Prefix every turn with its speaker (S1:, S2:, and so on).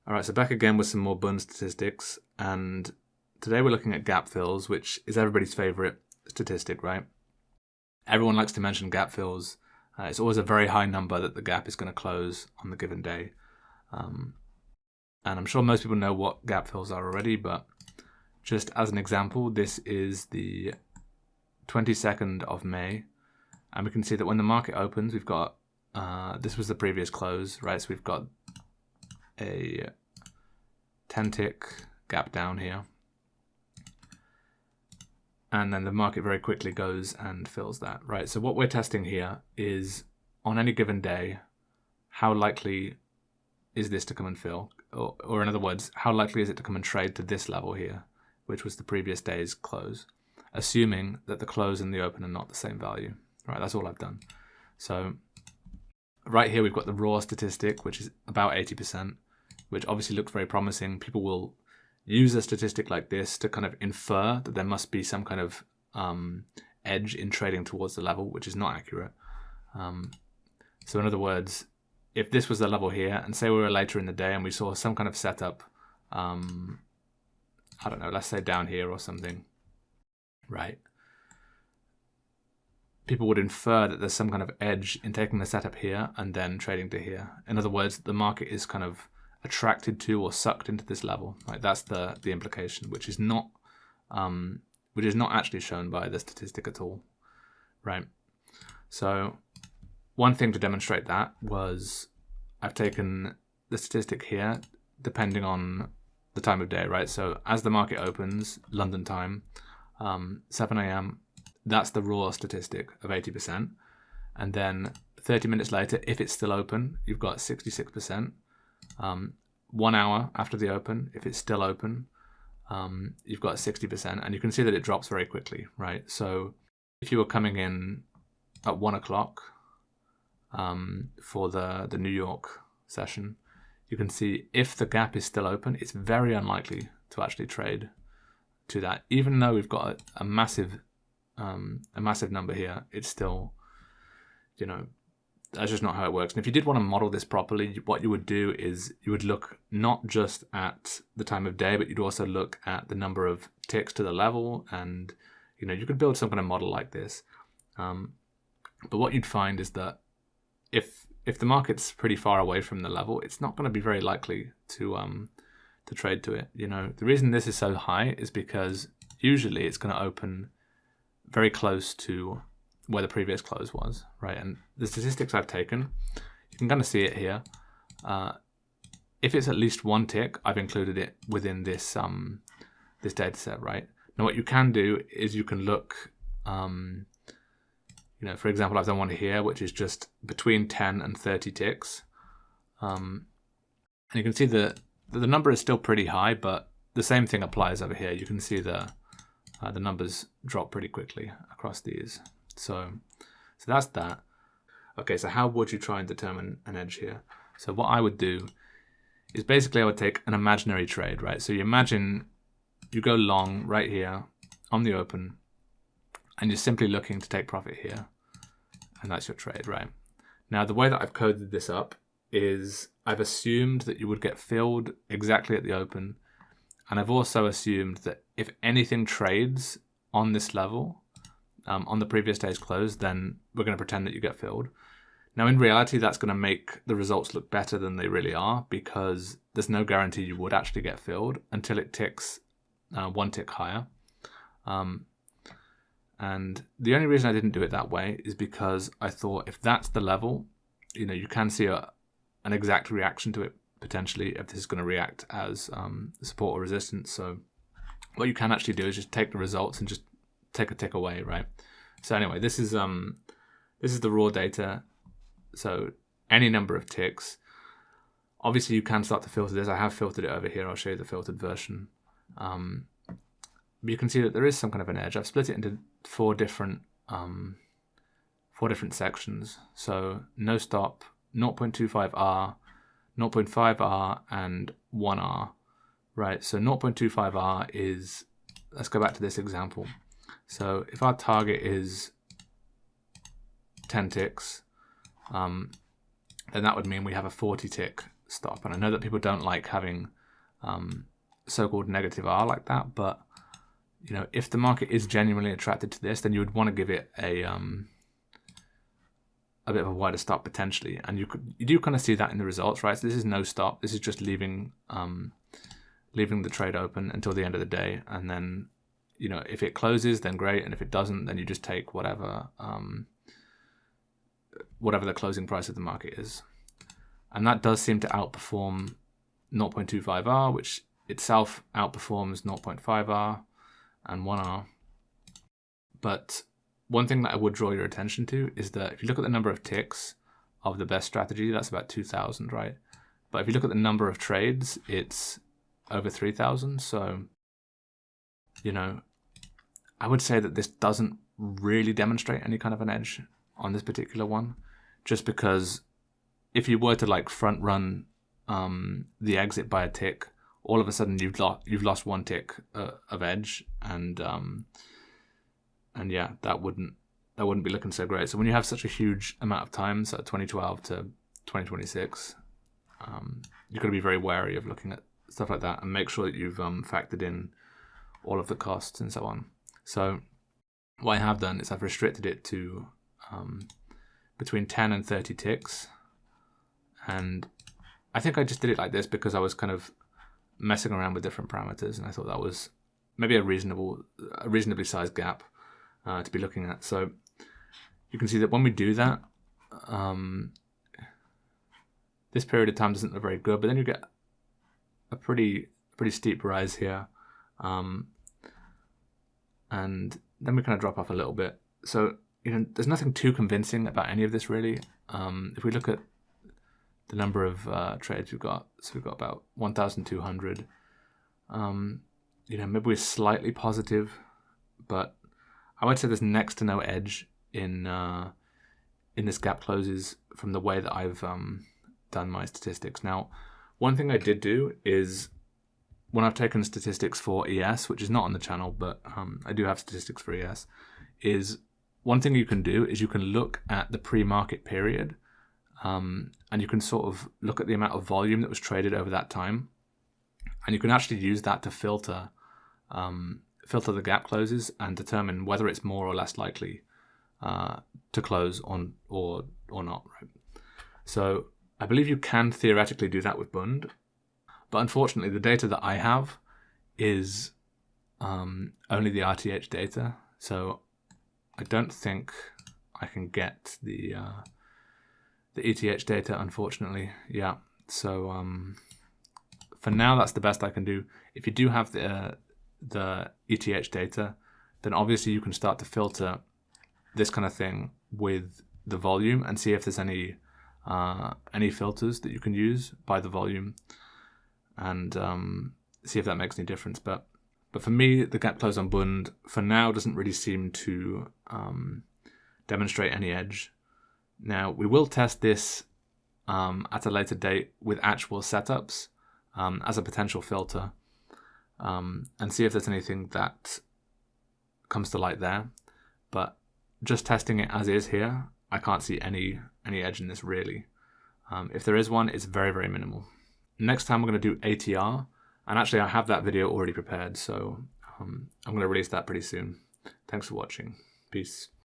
S1: All right, so back again with some more BUND statistics, and today we're looking at gap fills, which is everybody's favorite statistic, right? Everyone likes to mention gap fills. It's always a very high number that the gap is going to close on the given day. And I'm sure most people know what gap fills are already, but just as an example, this is the 22nd of May, and we can see that when the market opens, we've got, this was the previous close, right? So we've got a 10 tick gap down here, and then the market very quickly goes and fills that, right? So what we're testing here is, on any given day, how likely is this to come and fill, or in other words, how likely is it to come and trade to this level here, which was the previous day's close, assuming that the close and the open are not the same value, right? That's all I've done. So right here we've got the raw statistic, which is about 80%, which obviously looks very promising. People will use a statistic like this to kind of infer that there must be some kind of edge in trading towards the level, which is not accurate. So in other words, if this was the level here, and say we were later in the day and we saw some kind of setup, I don't know, let's say down here or something, right? People would infer that there's some kind of edge in taking the setup here and then trading to here. In other words, the market is kind of attracted to or sucked into this level. Right? That's the implication, which is not actually shown by the statistic at all, right? So one thing to demonstrate that was I've taken the statistic here depending on the time of day, right? So as the market opens, London time, 7 a.m., that's the raw statistic of 80%. And then 30 minutes later, if it's still open, you've got 66%. 1 hour after the open, if it's still open, you've got 60%. And you can see that it drops very quickly, right? So if you were coming in at 1 o'clock for the New York session, you can see if the gap is still open, it's very unlikely to actually trade to that. Even though we've got a massive number here, it's still, that's just not how it works. And if you did want to model this properly, what you would do is you would look not just at the time of day, but you'd also look at the number of ticks to the level, and you could build some kind of model like this. But what you'd find is that if the market's pretty far away from the level, it's not going to be very likely to trade to it. The reason this is so high is because usually it's going to open very close to where the previous close was, right? And the statistics I've taken, you can kind of see it here. If it's at least 1 tick, I've included it within this this data set, right? Now what you can do is you can look, for example, I've done one here, which is just between 10 and 30 ticks. And you can see the number is still pretty high, but the same thing applies over here. You can see the numbers drop pretty quickly across these. So that's that. Okay, so how would you try and determine an edge here? So what I would do is basically I would take an imaginary trade, right? So you imagine you go long right here on the open, and you're simply looking to take profit here, and that's your trade, right? Now the way that I've coded this up is I've assumed that you would get filled exactly at the open, and I've also assumed that if anything trades on this level, on the previous day's close, then we're going to pretend that you get filled. Now, in reality, that's going to make the results look better than they really are, because there's no guarantee you would actually get filled until it ticks 1 tick higher. And the only reason I didn't do it that way is because I thought if that's the level, you can see an exact reaction to it potentially if this is going to react as support or resistance. So what you can actually do is just take the results and just take a tick away, right? So anyway, this is the raw data. So any number of ticks. Obviously, you can start to filter this. I have filtered it over here. I'll show you the filtered version. You can see that there is some kind of an edge. I've split it into 4 different sections. So no stop, 0.25R, 0.5R, and 1R. Right. So 0.25R is, let's go back to this example. So if our target is 10 ticks, then that would mean we have a 40 tick stop. And I know that people don't like having so-called negative R like that, but you know, if the market is genuinely attracted to this, then you would want to give it a bit of a wider stop potentially, and you do kind of see that in the results, right? So this is no stop. This is just leaving the trade open until the end of the day, and then you know, if it closes, then great, and if it doesn't, then you just take whatever the closing price of the market is, and that does seem to outperform 0.25R, which itself outperforms 0.5R and 1R. But one thing that I would draw your attention to is that if you look at the number of ticks of the best strategy, that's about 2,000, right? But if you look at the number of trades, it's over 3,000. So, you know, I would say that this doesn't really demonstrate any kind of an edge on this particular one, just because if you were to like front run the exit by a tick, all of a sudden you've lost 1 tick of edge, and yeah, that wouldn't be looking so great. So when you have such a huge amount of time, so 2012 to 2026, you've got to be very wary of looking at stuff like that and make sure that you've factored in all of the costs and so on. So what I have done is I've restricted it to between 10 and 30 ticks, and I think I just did it like this because I was kind of messing around with different parameters, and I thought that was maybe a reasonably sized gap to be looking at. So you can see that when we do that, this period of time doesn't look very good, but then you get a pretty steep rise here, and then we kind of drop off a little bit. So you know, there's nothing too convincing about any of this really. If we look at the number of trades we've got, so we've got about 1,200. You know, maybe we're slightly positive, but I would say there's next to no edge in this gap closes from the way that I've done my statistics. Now, one thing I did do is when I've taken statistics for ES, which is not on the channel, but I do have statistics for ES, is one thing you can do is you can look at the pre-market period, and you can sort of look at the amount of volume that was traded over that time, and you can actually use that to filter the gap closes and determine whether it's more or less likely to close on or not. Right? So I believe you can theoretically do that with BUND, but unfortunately the data that I have is only the RTH data, so I don't think I can get the ETH data, unfortunately. Yeah, so for now that's the best I can do. If you do have the ETH data, then obviously you can start to filter this kind of thing with the volume and see if there's any filters that you can use by the volume, and see if that makes any difference. But for me, the gap close on BUND for now doesn't really seem to demonstrate any edge. Now, we will test this at a later date with actual setups as a potential filter, and see if there's anything that comes to light there. But just testing it as is here, I can't see any edge in this really. If there is one, it's very, very minimal. Next time we're going to do ATR, and actually I have that video already prepared, so I'm going to release that pretty soon. Thanks for watching. Peace.